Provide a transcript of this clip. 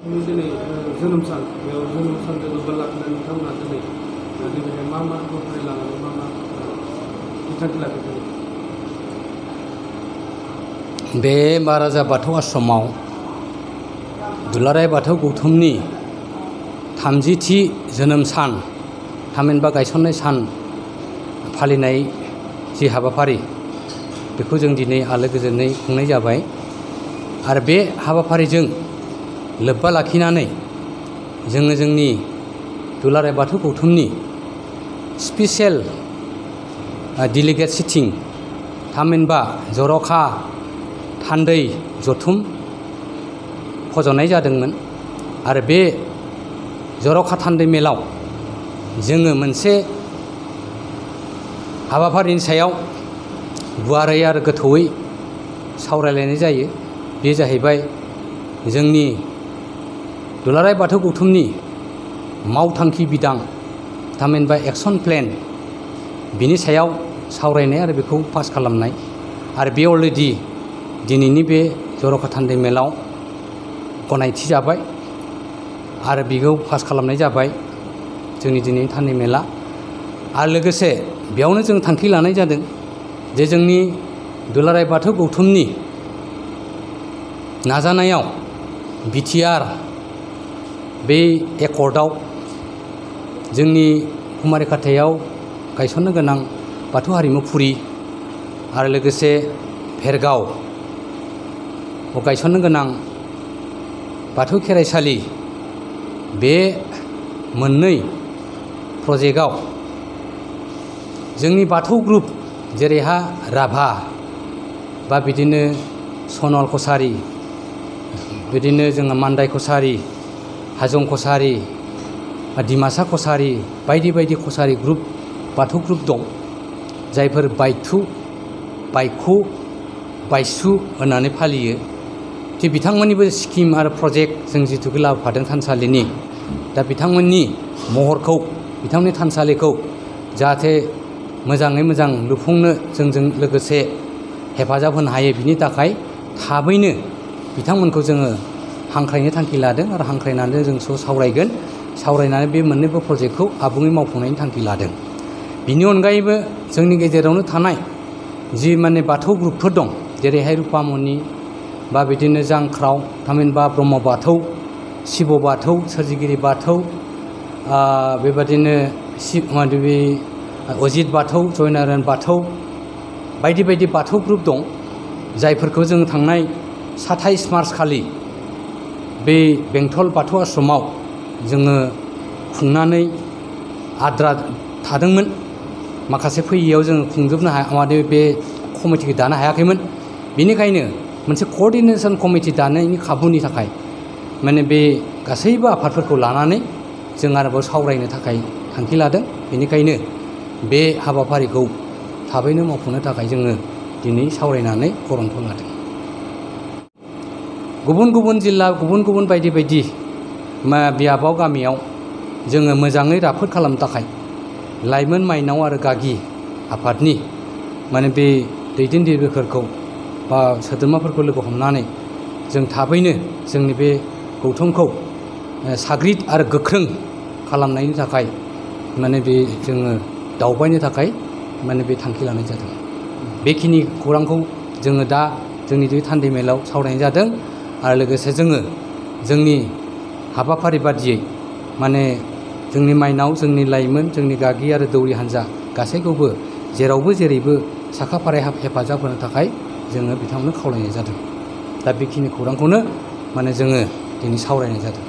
दिनै जोनोम सान बेयाव जोनोम सानजों लोब्बा लाखिनानै नोंथांमोना दिनै नैबेहाय मा मा हाबाफारि लानानै मा मा बिथांखि लादों? बे महाराजा बाथौ आश्रमाव दुलाराय बाथौ गौथुमनि 30थि जोनोम सान थामहिनबा गायसननाय सान फालिनाय जि हाबाफारि बेखौ जों दिनै आलो गोजोनै खुंनाय जाबाय। आरो बे हाबाफारिजों लोब्बा लाखिनानै जोङो जोंनि दुलाराय बाथौ गौथुमनि स्पेसियेल डेलिगेट सिटिं थामहिनबा जर'खा थान्दै जथुम फज'नाय जादोंमोन। आरो बे जर'खा थान्दै मेलाव जोङो मोनसे हाबाफारिनि सायाव गुवारै आरो गोथौयै सावरायलायनाय जायो। बे जाहैबाय जोंनि दुलाराय बाथौ गौथुमनि मावथांखि बिदां थामहिनबा एक्सन प्लेन बिनि सायाव सावरायनाय आरो बेखौ पास खालामनाय। आरो बे अलरेडि दिनैनि बे जर'खा थान्दै मेलाव गनायथि जाबाय आरो बेखौ पास खालामनाय जाबाय जोंनि दिनैनि थान्दै मेला। आरो लोगोसे बेयावनो जों थांखि लानाय जादों जे जोंनि दुलाराय बाथौ गौथुमनि नाजानायाव बिटिआर बे एकर्डआव जोंनि कुमारि खाथायाव गायसननो गोनां बाथौ हारिमुफुरि आरो लोगोसे भेरगाव गायसननो गोनां बाथौ खेराइसालि बे मोननै प्रजेक्टआव जोंनि बाथौ ग्रुप जेरैहा राभा बा बिदिनो सनल कसारि बिदिनो जोङो मान्दाय कसारि हाजं कसारि डिमासा कसारि बायदि बायदि कसारि ग्रुप बाथौ ग्रुप दं जायफोर बायथु बायखु बायसु होननानै फालियो। थिग बिथांमोननिबो स्किम आरो प्रजेक्ट जों जिथुखौ लाबोफादों थानसालिनि दा बिथांमोननि महरखौ बिथांमोननि थानसालिखौ जाहाथे मोजाङै मोजां लुफुंनो जोंजों लोगोसे हेफाजाब होनो हायो बिनि थाखाय थाबैनो बिथांमोनखौ जोङो हांख्रायनो थांखि लादों आरो हांख्रायनानै जों सावरायगोन। सावरायनानै बे मोननैबो प्रजेक्टखौ आबुङै मावफुंनायनि थांखि लादों। बिनि अनगायैबो जोंनि गेजेरावनो थानाय जि माने बाथौ ग्रुपफोर दं जेरैहाय रुपामनि बा बिदिनो जांख्राव थामहिनबा ब्रह्म बाथौ शिब बाथौ सोरजिगिरि बाथौ बेबादिनो शिबमादेबी अजित बाथौ जयनारायण बाथौ बायदि बायदि बाथौ ग्रुप दं जायफोरखौ जों थांनाय 27 मार्च खालि बे बेंटल बाथौ आश्रमाव जोङो खुंनानै आद्रा थादोंमोन। माखासे फैयैयाव जोङो खुंजोबनो हाया बे कमिटिखौ दानो हायाखैमोन। बेनिखायनो मोनसे कअर्डिनेसन कमिटि दानायनि खाबुनि थाखाय माने बे गासैबो आफादफोरखौ लानानै जों आरोबाव सावरायनो थाखाय थांखि लादों। बेनिखायनो बे हाबाफारिखौ थाबैनो मावफुंनो थाखाय जोङो दिनै सावरायनानै गरन्थ लादों। गुबुन गुबुन जिल्ला गुबुन गुबुन बायदि बायदि बियाबाव गामियाव जोङो मोजाङै राफोद खालामनो थाखाय लाइमोन माइनाव आरो गागि आफादनि माने बे दैदेनगिरिफोरखौ बा सोद्रोमाफोरखौ लोगो हमनानै जों थाबैनो जोंनि बे गौथुमखौ साग्रिद आरो गोख्रों खालामनायनि थाखाय माने बे जोङो दावबायनो थाखाय माने बे थांखि लानाय जादों। बेखिनि खौरांखौ जोङो दा जोंनि बे थान्दै मेलाव सावरायनाय जादों। आरो लोगोसे जोङो जोंनि हाबाफारि बादियै माने जोंनि माइनाव जोंनि लाइमोन जोंनि गागि आरो दौरि हान्जा गासैखौबो जेरावबो जेरैबो साखा फाराय हेफाजाब होनो थाखाय जोङो बिथांमोननो खावलायनाय जादों। दा बेखिनि खौरांखौनो माने जोङो दिनै सावरायनाय जादों।